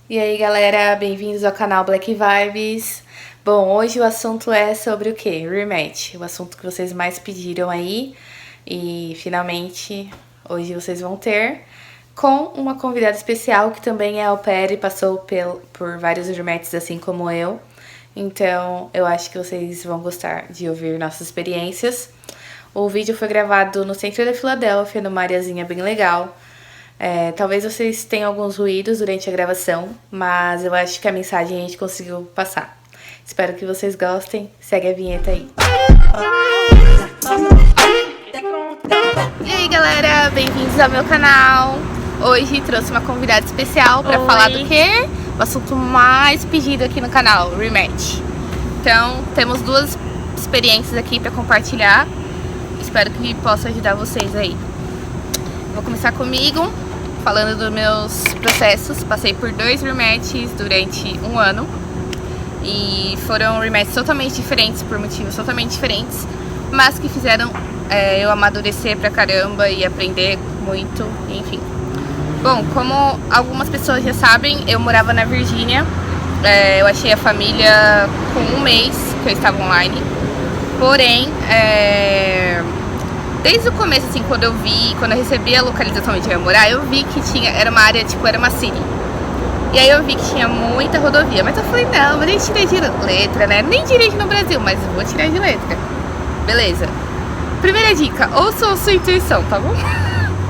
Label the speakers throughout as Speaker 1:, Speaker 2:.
Speaker 1: E aí galera, bem-vindos ao canal Black Vibes. Bom, hoje o assunto é sobre o que? Rematch, o assunto que vocês mais pediram aí. E finalmente, hoje vocês vão ter com uma convidada especial que também é au pair e passou por vários rematches assim como eu. Então eu acho que vocês vão gostar de ouvir nossas experiências. O vídeo foi gravado no centro da Filadélfia, numa areazinha bem legal. Talvez vocês tenham alguns ruídos durante a gravação, mas eu acho que a mensagem a gente conseguiu passar. Espero que vocês gostem. Segue a vinheta aí. E aí galera, bem-vindos ao meu canal. Hoje trouxe uma convidada especial para falar do quê? O assunto mais pedido aqui no canal, rematch. Então, temos duas experiências aqui para compartilhar. Espero que possa ajudar vocês aí. Vou começar comigo, falando dos meus processos. Passei por 2 rematches durante um ano. E foram rematches totalmente diferentes, por motivos totalmente diferentes, mas que fizeram eu amadurecer pra caramba e aprender muito, enfim. Bom, como algumas pessoas já sabem, eu morava na Virgínia. Eu achei a família com um mês que eu estava online. Porém, desde o começo, assim, quando eu recebi a localização onde eu ia morar, eu vi que era uma área, tipo, era uma city. E aí eu vi que tinha muita rodovia, mas eu falei, não, mas a gente tira de letra, né? Nem dirijo no Brasil, mas vou tirar de letra. Beleza. Primeira dica, ouçam a sua intuição, tá bom?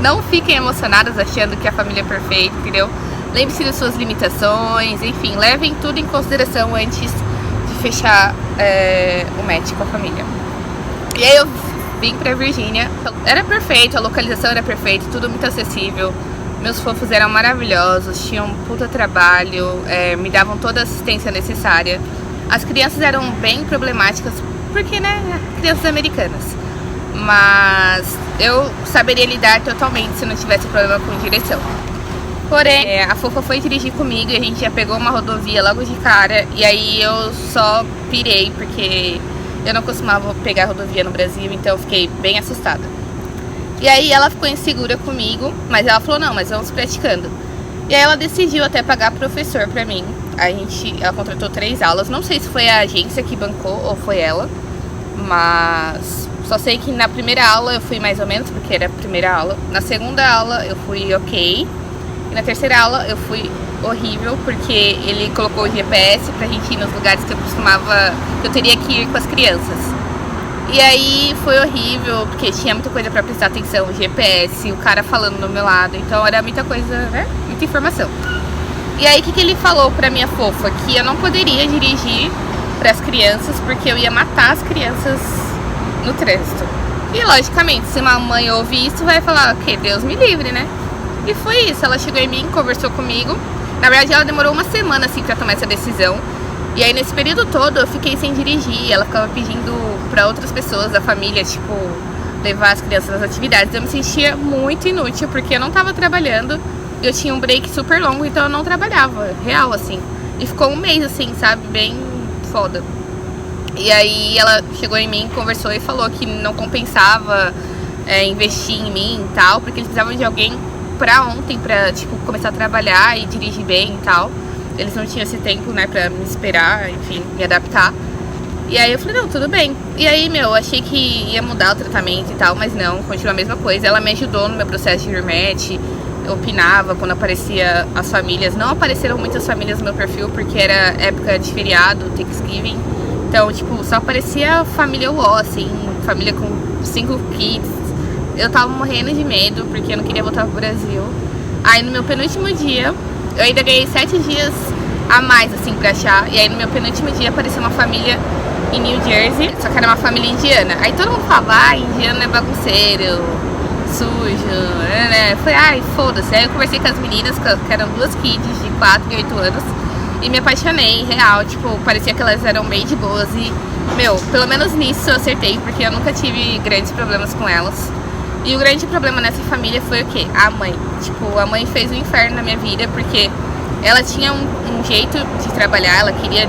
Speaker 1: Não fiquem emocionadas achando que a família é perfeita, entendeu? Lembre-se das suas limitações, enfim, levem tudo em consideração antes de fechar o match com a família. E aí eu vim pra Virgínia, era perfeito, a localização era perfeita, tudo muito acessível. Meus fofos eram maravilhosos, tinham um puta trabalho, me davam toda a assistência necessária. As crianças eram bem problemáticas, porque, né, crianças americanas. Mas eu saberia lidar totalmente se não tivesse problema com direção. Porém, a fofa foi dirigir comigo e a gente já pegou uma rodovia logo de cara. E aí eu só pirei, porque eu não costumava pegar rodovia no Brasil, então eu fiquei bem assustada. E aí ela ficou insegura comigo, mas ela falou, não, mas vamos praticando. E aí ela decidiu até pagar professor pra mim. Ela contratou 3 aulas, não sei se foi a agência que bancou ou foi ela, mas só sei que na primeira aula eu fui mais ou menos, porque era a primeira aula. Na segunda aula eu fui ok. E na terceira aula eu fui horrível, porque ele colocou o GPS pra gente ir nos lugares que eu teria que ir com as crianças. E aí foi horrível, porque tinha muita coisa pra prestar atenção, o GPS, o cara falando do meu lado, então era muita coisa, né? Muita informação. E aí o que ele falou pra minha fofa? Que eu não poderia dirigir pras crianças, porque eu ia matar as crianças no trânsito. E logicamente, se uma mãe ouvir isso, vai falar, que Deus me livre, né? E foi isso, ela chegou em mim, conversou comigo. Na verdade ela demorou uma semana assim pra tomar essa decisão. E aí nesse período todo eu fiquei sem dirigir, ela ficava pedindo pra outras pessoas da família, tipo, levar as crianças nas atividades. Eu me sentia muito inútil, porque eu não tava trabalhando, eu tinha um break super longo, então eu não trabalhava, real, assim. E ficou um mês, assim, sabe, bem foda. E aí ela chegou em mim, conversou e falou que não compensava investir em mim e tal, porque eles precisavam de alguém pra ontem, pra, tipo, começar a trabalhar e dirigir bem e tal. Eles não tinham esse tempo, né, pra me esperar, enfim, me adaptar. E aí eu falei, não, tudo bem. E aí, achei que ia mudar o tratamento e tal, mas não, continua a mesma coisa. Ela me ajudou no meu processo de rematch, eu opinava quando aparecia as famílias. Não apareceram muitas famílias no meu perfil, porque era época de feriado, Thanksgiving. Então, tipo, só aparecia família UO, assim, família com 5 kids. Eu tava morrendo de medo, porque eu não queria voltar pro Brasil. Aí no meu penúltimo dia, eu ainda ganhei 7 dias a mais, assim, pra achar. E aí no meu penúltimo dia apareceu uma família em New Jersey, só que era uma família indiana. Aí todo mundo falava, indiano é bagunceiro, sujo, né? Eu falei, ai, foda-se. Aí eu conversei com as meninas, que eram 2 kids de 4 e 8 anos. E me apaixonei, real, tipo, parecia que elas eram bem de boas. E, pelo menos nisso eu acertei, porque eu nunca tive grandes problemas com elas. E o grande problema nessa família foi o quê? A mãe. Tipo, a mãe fez um inferno na minha vida, porque ela tinha um jeito de trabalhar, ela queria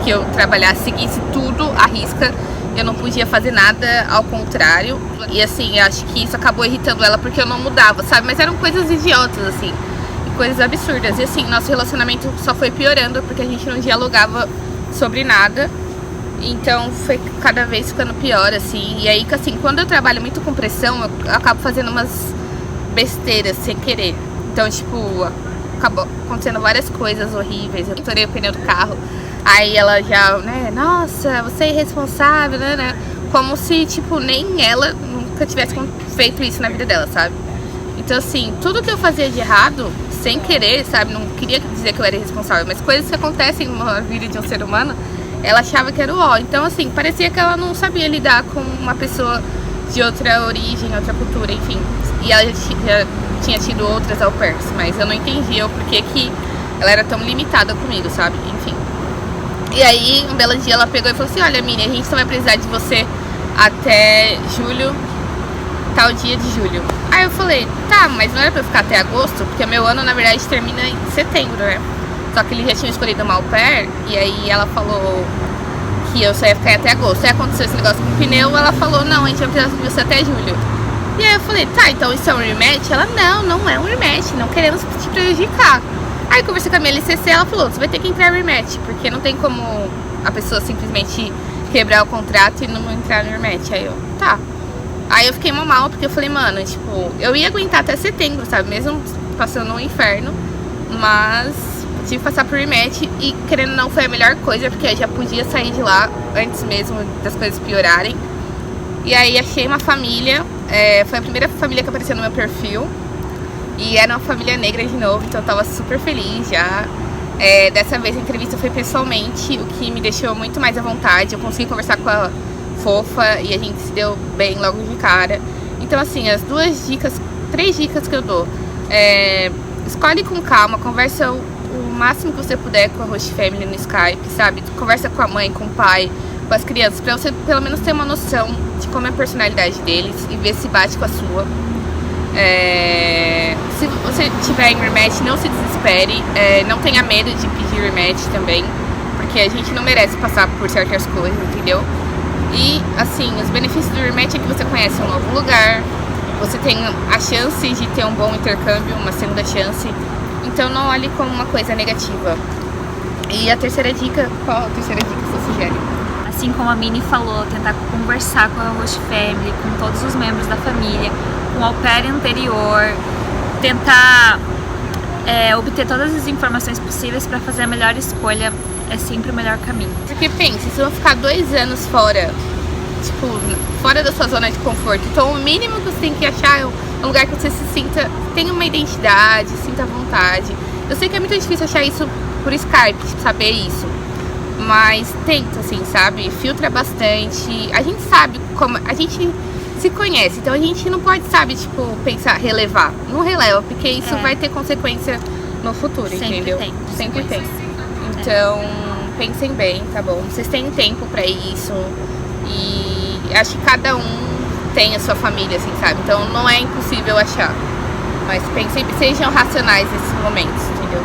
Speaker 1: que eu trabalhasse, seguisse tudo à risca. Eu não podia fazer nada ao contrário. E assim, eu acho que isso acabou irritando ela porque eu não mudava, sabe? Mas eram coisas idiotas, assim. coisas absurdas. E assim, nosso relacionamento só foi piorando porque a gente não dialogava sobre nada. Então foi cada vez ficando pior, assim. E aí, assim, quando eu trabalho muito com pressão, eu acabo fazendo umas besteiras sem querer. Então, tipo, acabou acontecendo várias coisas horríveis. Eu estourei o pneu do carro. Aí ela já, né, nossa, você é irresponsável, né? Como se, tipo, nem ela nunca tivesse feito isso na vida dela, sabe? Então, assim, tudo que eu fazia de errado, sem querer, sabe? Não queria dizer que eu era irresponsável, mas coisas que acontecem na vida de um ser humano, ela achava que era o ó. Então, assim, parecia que ela não sabia lidar com uma pessoa de outra origem, outra cultura, enfim. E ela já tinha tido outras au pairs, mas eu não entendia o porquê que ela era tão limitada comigo, sabe? Enfim. E aí, um belo dia, ela pegou e falou assim, olha, Mini, a gente só vai precisar de você até julho, tal dia de julho. Aí eu falei, tá, mas não era pra eu ficar até agosto? Porque meu ano, na verdade, termina em setembro, né? Só que eles já tinham escolhido uma au pair, e aí ela falou que eu só ia ficar até agosto. Aí aconteceu esse negócio com o pneu, ela falou, não, a gente vai precisar de você até julho. E aí eu falei, tá, então isso é um rematch? Ela, não é um rematch, não queremos te prejudicar. Aí eu conversei com a minha LCC, ela falou, você vai ter que entrar no rematch, porque não tem como a pessoa simplesmente quebrar o contrato e não entrar no rematch. Aí eu, tá. Aí eu fiquei mal, porque eu falei, mano, tipo, eu ia aguentar até setembro, sabe? Mesmo passando um inferno, mas tive que passar por rematch e, querendo ou não, foi a melhor coisa, porque eu já podia sair de lá antes mesmo das coisas piorarem. E aí achei uma família, foi a primeira família que apareceu no meu perfil. E era uma família negra de novo, então eu tava super feliz já. Dessa vez a entrevista foi pessoalmente, o que me deixou muito mais à vontade. Eu consegui conversar com a fofa e a gente se deu bem logo de cara. Então, assim, as três dicas que eu dou. Escolhe com calma, conversa o máximo que você puder com a host family no Skype, sabe? Conversa com a mãe, com o pai, com as crianças, pra você pelo menos ter uma noção de como é a personalidade deles e ver se bate com a sua. Se você tiver em rematch, não se desespere, não tenha medo de pedir rematch também, porque a gente não merece passar por certas coisas, entendeu? E assim, os benefícios do rematch é que você conhece um novo lugar, você tem a chance de ter um bom intercâmbio, uma segunda chance, então não olhe como uma coisa negativa. E a terceira dica, qual a terceira dica que você sugere?
Speaker 2: Assim como a Mini falou, tentar conversar com a host family, com todos os membros da família, com o au pair anterior, tentar obter todas as informações possíveis para fazer a melhor escolha, é sempre o melhor caminho.
Speaker 1: Porque pense, se vão ficar 2 anos fora, tipo, fora da sua zona de conforto, então o mínimo que você tem que achar é um lugar que você se sinta, tenha uma identidade, sinta vontade. Eu sei que é muito difícil achar isso por Skype, tipo, saber isso. Mas tenta, assim, sabe? Filtra bastante. A gente sabe como... A gente se conhece, então a gente não pode, sabe, tipo, pensar, relevar. Não releva, porque isso vai ter consequência no futuro,
Speaker 2: sempre
Speaker 1: entendeu? Sempre tem. Então, pensem bem, tá bom? Vocês têm tempo pra isso. E acho que cada um tem a sua família, assim, sabe? Então não é impossível achar. Mas pensem, sejam racionais nesses momentos, entendeu?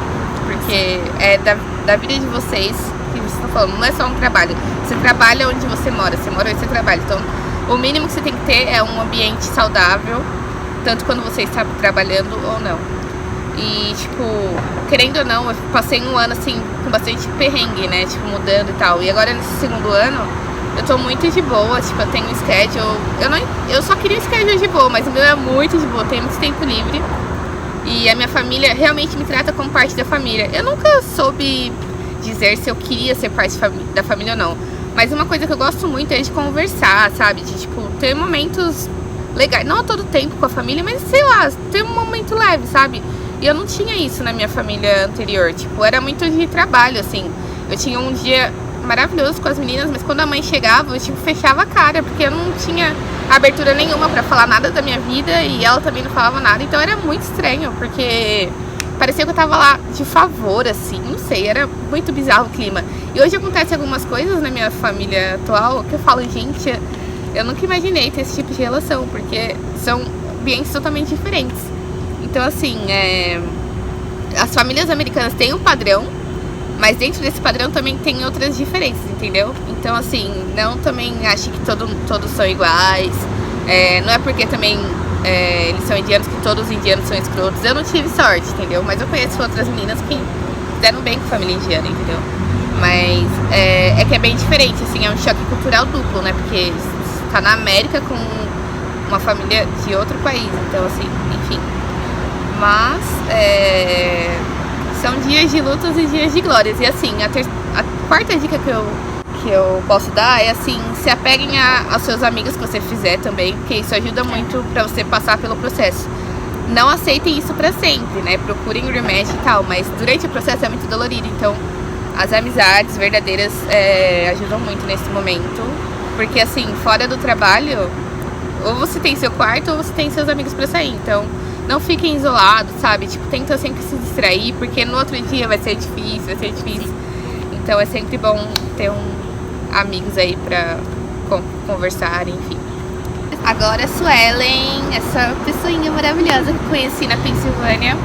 Speaker 1: Porque é da vida de vocês que vocês estão falando, não é só um trabalho. Você trabalha onde você mora onde você trabalha. Então, o mínimo que você tem que ter é um ambiente saudável, tanto quando você está trabalhando ou não. E, tipo, querendo ou não, eu passei um ano, assim, com bastante perrengue, né? Tipo, mudando e tal. E agora, nesse segundo ano, eu tô muito de boa, tipo, eu tenho um schedule. Eu só queria um schedule de boa, mas o meu é muito de boa, eu tenho muito tempo livre. E a minha família realmente me trata como parte da família. Eu nunca soube dizer se eu queria ser parte da família ou não. Mas uma coisa que eu gosto muito é de conversar, sabe? De, tipo, ter momentos legais. Não a todo tempo com a família, mas, sei lá, ter um momento leve, sabe? E eu não tinha isso na minha família anterior. Tipo, era muito de trabalho, assim. Eu tinha um dia maravilhoso com as meninas, mas quando a mãe chegava, eu, tipo, fechava a cara, porque eu não tinha abertura nenhuma pra falar nada da minha vida e ela também não falava nada. Então era muito estranho, porque parecia que eu tava lá de favor, assim, não sei, era muito bizarro o clima. E hoje acontecem algumas coisas na minha família atual que eu falo, gente, eu nunca imaginei ter esse tipo de relação, porque são ambientes totalmente diferentes. Então, assim, as famílias americanas têm um padrão, mas dentro desse padrão também tem outras diferenças, entendeu? Então, assim, não também ache que todos são iguais. Não é porque também eles são indianos, que todos os indianos são escrotos. Eu não tive sorte, entendeu? Mas eu conheço outras meninas que deram bem com a família indiana, entendeu? Mas é que é bem diferente, assim, é um choque cultural duplo, né? Porque tá na América com uma família de outro país, então assim, enfim. Mas são dias de lutas e dias de glórias. E assim, a quarta dica que eu posso dar é assim, se apeguem aos seus amigos que você fizer também, porque isso ajuda muito pra você passar pelo processo. Não aceitem isso pra sempre, né? Procurem rematch e tal, mas durante o processo é muito dolorido, então as amizades verdadeiras ajudam muito nesse momento, porque assim, fora do trabalho, ou você tem seu quarto ou você tem seus amigos pra sair, então não fiquem isolados, sabe? Tipo, tenta sempre se distrair, porque no outro dia vai ser difícil. Então é sempre bom ter amigos aí pra conversar, enfim. Agora a Suelen, essa pessoinha maravilhosa que conheci na Pensilvânia,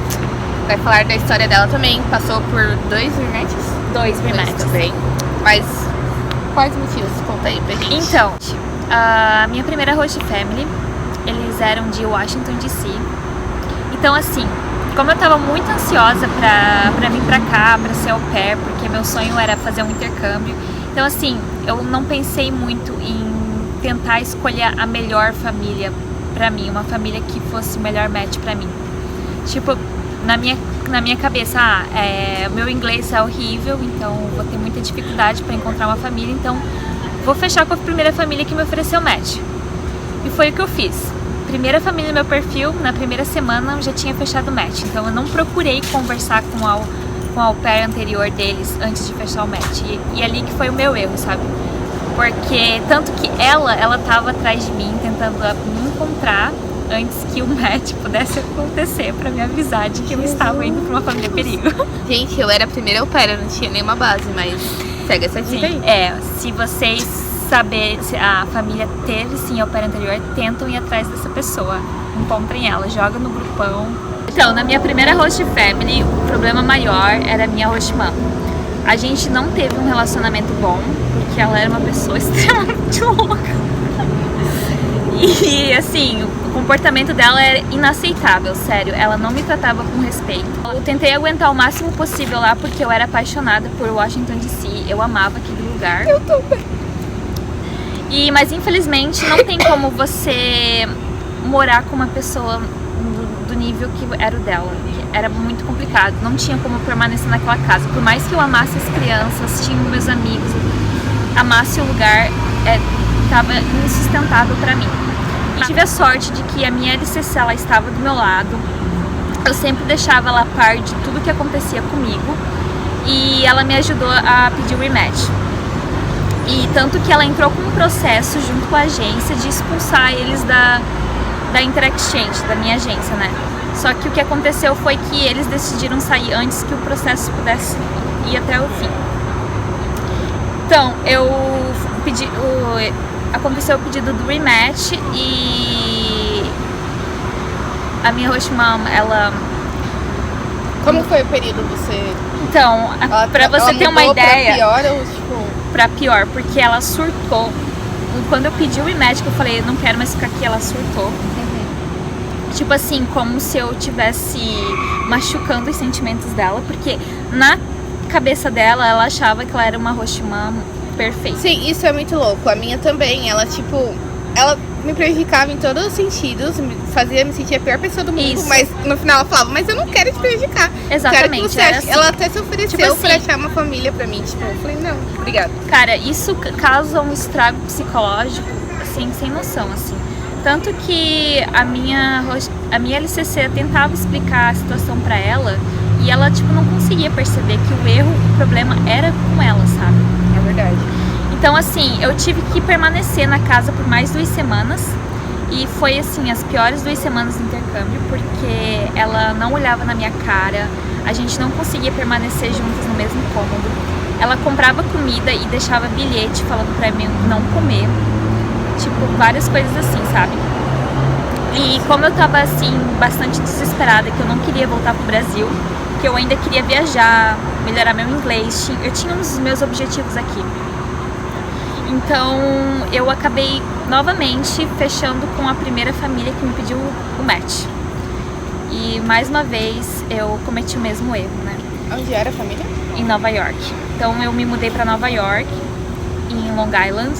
Speaker 1: vai falar da história dela também. Passou por 2 rematches?
Speaker 2: 2 rematches
Speaker 1: também. Mas quais motivos? Conta aí pra gente.
Speaker 2: Então, a minha primeira host family, eles eram de Washington DC. Então assim, como eu tava muito ansiosa pra vir pra cá, pra ser au pair, porque meu sonho era fazer um intercâmbio. Então assim, eu não pensei muito em tentar escolher a melhor família pra mim, uma família que fosse o melhor match pra mim. Tipo, na minha cabeça, meu inglês é horrível, então vou ter muita dificuldade pra encontrar uma família, então vou fechar com a primeira família que me ofereceu match. E foi o que eu fiz. Primeira família no meu perfil, na primeira semana eu já tinha fechado o match, então eu não procurei conversar com a au pair anterior deles antes de fechar o match. E ali que foi o meu erro, sabe? Porque tanto que ela tava atrás de mim, tentando me encontrar antes que o match pudesse acontecer pra me avisar de que eu estava indo pra uma família perigo.
Speaker 1: Gente, eu era a primeira au pair, eu não tinha nenhuma base, mas segue essa dica aí.
Speaker 2: Se vocês saberem, se a família teve sim au pair anterior, tentam ir atrás dessa pessoa. Encontrem ela, joga no grupão. Então, na minha primeira host family, o problema maior era a minha host mom. A gente não teve um relacionamento bom, porque ela era uma pessoa extremamente louca. E assim, o comportamento dela era inaceitável, sério. Ela não me tratava com respeito. Eu tentei aguentar o máximo possível lá, porque eu era apaixonada por Washington DC. Eu amava aquele lugar.
Speaker 1: Eu também.
Speaker 2: Mas infelizmente não tem como você morar com uma pessoa do nível que era o dela. Era muito complicado, não tinha como permanecer naquela casa. Por mais que eu amasse as crianças, tinha meus amigos, amasse o lugar, estava insustentável pra mim. E tive a sorte de que a minha LCC, ela estava do meu lado. Eu sempre deixava ela a par de tudo que acontecia comigo. E ela me ajudou a pedir o rematch. E tanto que ela entrou com um processo junto com a agência de expulsar eles da Interexchange, da minha agência, né? Só que o que aconteceu foi que eles decidiram sair antes que o processo pudesse ir até o fim. Então, aconteceu o pedido do rematch e a minha host mom, ela...
Speaker 1: Como foi o período você...
Speaker 2: Então, pra você ter uma ideia...
Speaker 1: Pra pior ou tipo...
Speaker 2: Pra pior, porque ela surtou. Quando eu pedi o rematch, que eu falei, eu não quero mais ficar aqui, ela surtou. Tipo assim, como se eu tivesse machucando os sentimentos dela, porque na cabeça dela, ela achava que ela era uma host mom perfeita.
Speaker 1: Sim, isso é muito louco. A minha também, ela me prejudicava em todos os sentidos, fazia me sentir a pior pessoa do mundo,
Speaker 2: Isso.
Speaker 1: Mas no final ela falava, mas eu não quero te prejudicar.
Speaker 2: Exatamente,
Speaker 1: Quero que você
Speaker 2: era
Speaker 1: ache.
Speaker 2: assim.
Speaker 1: Ela até se ofereceu
Speaker 2: Tipo assim,
Speaker 1: pra achar uma família pra mim, tipo, eu falei, não, obrigada.
Speaker 2: Cara, isso causa um estrago psicológico, assim, sem noção, assim. Tanto que a minha LCC tentava explicar a situação pra ela e ela, tipo, não conseguia perceber que o problema era com ela, sabe?
Speaker 1: É verdade.
Speaker 2: Então, assim, eu tive que permanecer na casa por mais 2 semanas e foi, assim, as piores 2 semanas do intercâmbio, porque ela não olhava na minha cara, a gente não conseguia permanecer juntas no mesmo cômodo. Ela comprava comida e deixava bilhete falando pra mim não comer. Tipo, várias coisas assim, sabe? E como eu tava, assim, bastante desesperada, que eu não queria voltar pro Brasil, que eu ainda queria viajar, melhorar meu inglês, eu tinha uns meus objetivos aqui. Então eu acabei novamente fechando com a primeira família que me pediu o match. E mais uma vez eu cometi o mesmo erro, né?
Speaker 1: Onde era a família?
Speaker 2: Em Nova York. Então eu me mudei pra Nova York, em Long Island.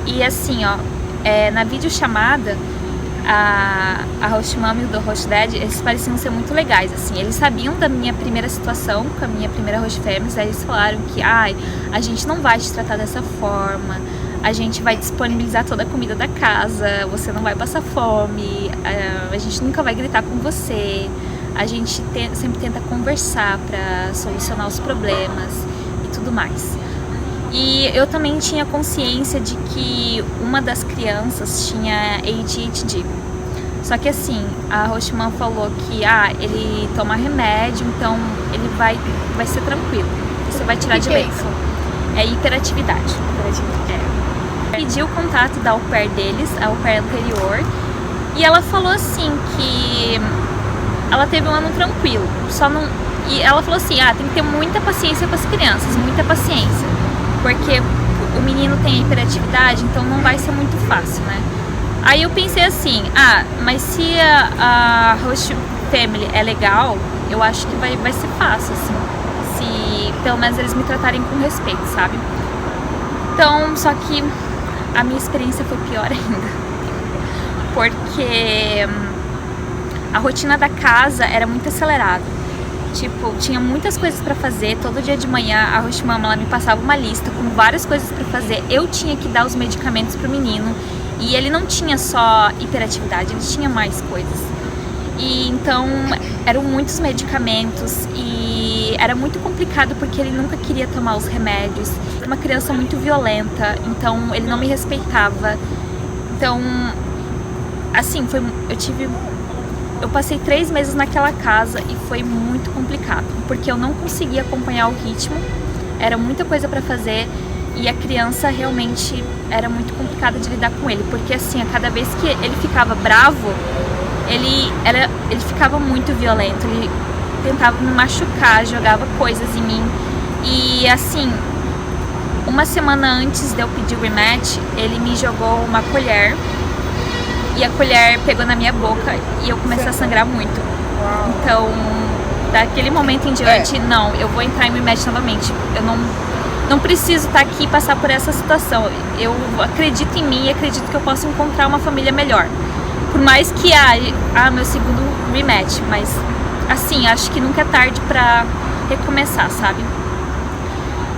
Speaker 2: E assim, ó, na videochamada, a host mom e o host dad, eles pareciam ser muito legais, assim. Eles sabiam da minha primeira situação com a minha primeira host family, daí eles falaram que, a gente não vai te tratar dessa forma, a gente vai disponibilizar toda a comida da casa, você não vai passar fome, a gente nunca vai gritar com você, a gente sempre tenta conversar pra solucionar os problemas e tudo mais. E eu também tinha consciência de que uma das crianças tinha ADHD. Só que assim, a host mom falou que ele toma remédio, então ele vai ser tranquilo. Você vai tirar de letra. É hiperatividade. Pedi o contato da au pair deles, a au pair anterior, e ela falou assim que ela teve um ano tranquilo. E ela falou assim, tem que ter muita paciência com as crianças, muita paciência. Porque o menino tem hiperatividade, então não vai ser muito fácil, né? Aí eu pensei assim, mas se a host family é legal, eu acho que vai ser fácil, assim. Se pelo menos eles me tratarem com respeito, sabe? Então, só que a minha experiência foi pior ainda. Porque a rotina da casa era muito acelerada. Tipo, tinha muitas coisas pra fazer. Todo dia de manhã a host mama, ela me passava uma lista com várias coisas pra fazer. Eu tinha que dar os medicamentos pro menino. E ele não tinha só hiperatividade, ele tinha mais coisas. E então eram muitos medicamentos e era muito complicado porque ele nunca queria tomar os remédios. Era uma criança muito violenta, então ele não me respeitava. Então, assim, eu passei 3 meses naquela casa e foi muito complicado, porque eu não conseguia acompanhar o ritmo, era muita coisa pra fazer e a criança realmente era muito complicada de lidar com ele, porque assim, a cada vez que ele ficava bravo, ele ficava muito violento, ele tentava me machucar, jogava coisas em mim e assim, uma semana antes de eu pedir o rematch, ele me jogou uma colher. E a colher pegou na minha boca e eu comecei a sangrar muito. Então, daquele momento em diante, não, eu vou entrar em rematch novamente. Eu não preciso estar aqui e passar por essa situação. Eu acredito em mim e acredito que eu posso encontrar uma família melhor. Por mais que meu segundo rematch, mas assim, acho que nunca é tarde pra recomeçar, sabe?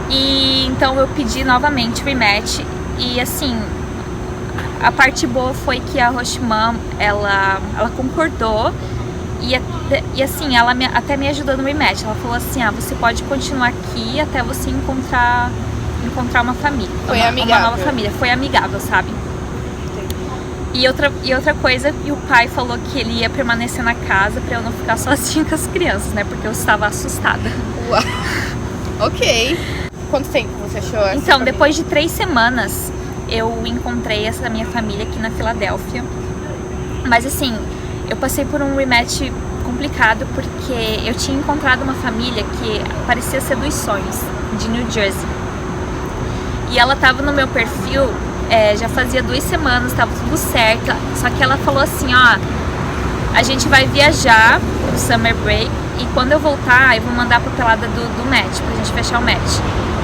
Speaker 2: E então eu pedi novamente o rematch e assim, a parte boa foi que a host mom, ela concordou e assim, ela até me ajudou no rematch. Ela falou assim, você pode continuar aqui até você encontrar uma família.
Speaker 1: Foi amigável.
Speaker 2: Uma nova família. Foi amigável, sabe? E outra coisa, e o pai falou que ele ia permanecer na casa pra eu não ficar sozinha com as crianças, né? Porque eu estava assustada.
Speaker 1: Uau. Ok. Quanto tempo você achou essa
Speaker 2: Então,
Speaker 1: família?
Speaker 2: depois de 3 semanas, eu encontrei essa minha família aqui na Filadélfia. Mas assim, eu passei por um rematch complicado porque eu tinha encontrado uma família que parecia ser dos sonhos, de New Jersey. E ela tava no meu perfil, já fazia 2 semanas, tava tudo certo. Só que ela falou assim, a gente vai viajar pro Summer Break e quando eu voltar, eu vou mandar a papelada do match, pra gente fechar o match.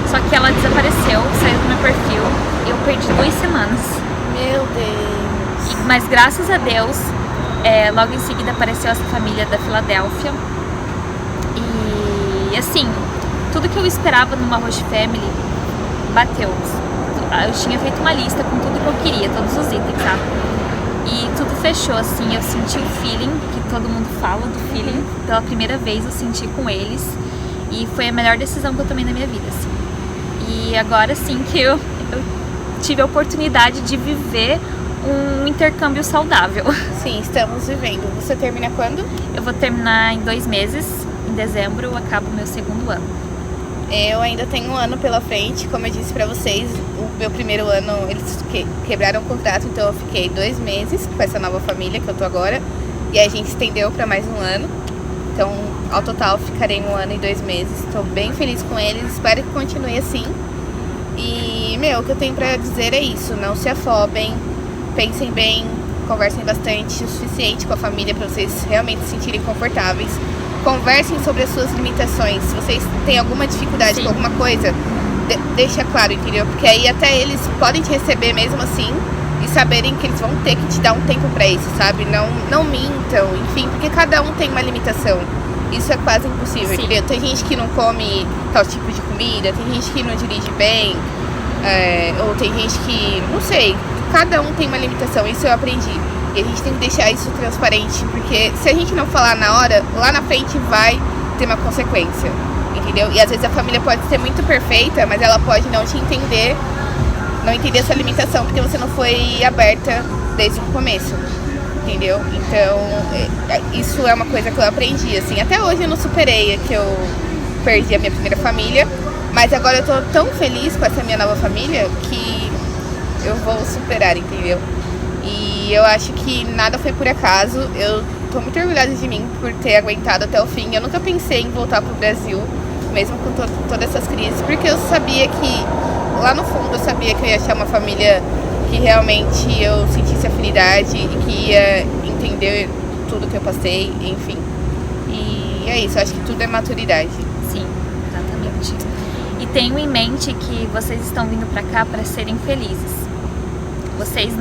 Speaker 2: Só que ela desapareceu, saiu do meu perfil e eu perdi 2 semanas.
Speaker 1: Meu Deus.
Speaker 2: Mas graças a Deus, logo em seguida apareceu essa família da Filadélfia. E assim, tudo que eu esperava numa host family bateu. Eu tinha feito uma lista com tudo que eu queria, todos os itens, sabe? E tudo fechou, assim, eu senti o feeling, que todo mundo fala do feeling. Pela primeira vez eu senti com eles. E foi a melhor decisão que eu tomei na minha vida, assim. E agora sim que eu tive a oportunidade de viver um intercâmbio saudável.
Speaker 1: Sim, estamos vivendo. Você termina quando?
Speaker 2: Eu vou terminar em 2 meses. Em dezembro eu acabo o meu 2º ano.
Speaker 1: Eu ainda tenho um ano pela frente. Como eu disse pra vocês, o meu primeiro ano eles quebraram o contrato, então eu fiquei 2 meses com essa nova família que eu tô agora. E a gente estendeu pra mais um ano. Então, ao total, ficarei 1 ano e 2 meses. Estou bem feliz com eles, espero que continue assim. E, o que eu tenho pra dizer é isso, não se afobem, pensem bem, conversem bastante, o suficiente com a família pra vocês realmente se sentirem confortáveis. Conversem sobre as suas limitações. Se vocês têm alguma dificuldade
Speaker 2: Sim.
Speaker 1: com alguma coisa, deixa claro, entendeu? Porque aí até eles podem te receber mesmo assim e saberem que eles vão ter que te dar um tempo pra isso, sabe? Não mintam, enfim, porque cada um tem uma limitação. Isso é quase impossível,
Speaker 2: Sim.
Speaker 1: entendeu? Tem gente que não come tal tipo de comida, tem gente que não dirige bem, ou tem gente que, não sei, cada um tem uma limitação, isso eu aprendi. E a gente tem que deixar isso transparente, porque se a gente não falar na hora, lá na frente vai ter uma consequência, entendeu? E às vezes a família pode ser muito perfeita, mas ela pode não te entender, não entender essa limitação, porque você não foi aberta desde o começo, entendeu? Então, isso é uma coisa que eu aprendi, assim. Até hoje eu não superei que eu perdi a minha primeira família, mas agora eu tô tão feliz com essa minha nova família que eu vou superar, entendeu? E eu acho que nada foi por acaso. Eu tô muito orgulhosa de mim por ter aguentado até o fim. Eu nunca pensei em voltar pro Brasil, mesmo com todas essas crises, porque eu sabia que, lá no fundo, eu sabia que eu ia achar uma família que realmente eu sentisse afinidade e que ia entender tudo que eu passei, enfim. E é isso, eu acho que tudo é maturidade.
Speaker 2: Sim, exatamente. E tenham em mente que vocês estão vindo pra cá pra serem felizes. Vocês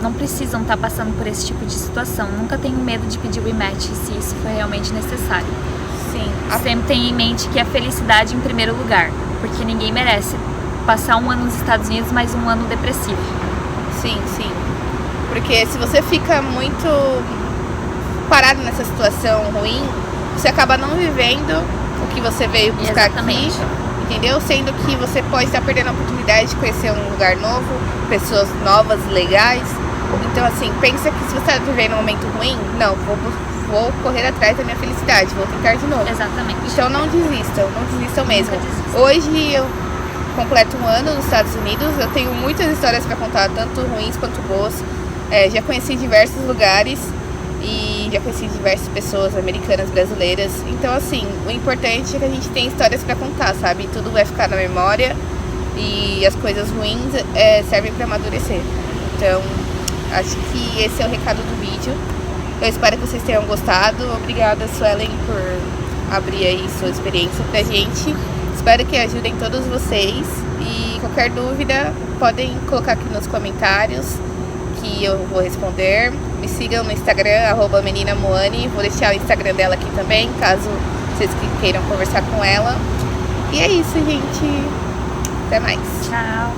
Speaker 2: não precisam estar passando por esse tipo de situação. Nunca tenham medo de pedir o rematch se isso for realmente necessário.
Speaker 1: Sim.
Speaker 2: Sempre tenha em mente que a felicidade em primeiro lugar, porque ninguém merece passar um ano nos Estados Unidos mais um ano depressivo.
Speaker 1: Sim, sim. Porque se você fica muito parado nessa situação ruim, você acaba não vivendo o que você veio buscar
Speaker 2: Exatamente.
Speaker 1: aqui. Entendeu? Sendo que você pode estar perdendo a oportunidade de conhecer um lugar novo, pessoas novas, legais. Então, assim, pensa que se você está vivendo um momento ruim, não, vou correr atrás da minha felicidade, vou tentar de novo.
Speaker 2: Exatamente.
Speaker 1: Então não desistam mesmo.
Speaker 2: Nunca desistam.
Speaker 1: Hoje eu completo um ano nos Estados Unidos, eu tenho muitas histórias para contar, tanto ruins quanto boas. Já conheci diversos lugares e já conheci diversas pessoas americanas, brasileiras. Então, assim, o importante é que a gente tem histórias pra contar, sabe? Tudo vai ficar na memória e as coisas ruins servem pra amadurecer. Então, acho que esse é o recado do vídeo. Eu espero que vocês tenham gostado. Obrigada, Suelen, por abrir aí sua experiência pra gente. Espero que ajudem todos vocês. E qualquer dúvida, podem colocar aqui nos comentários, que eu vou responder. Me sigam no Instagram, @meninamoane. Vou deixar o Instagram dela aqui também, caso vocês queiram conversar com ela. E é isso, gente. Até mais.
Speaker 2: Tchau.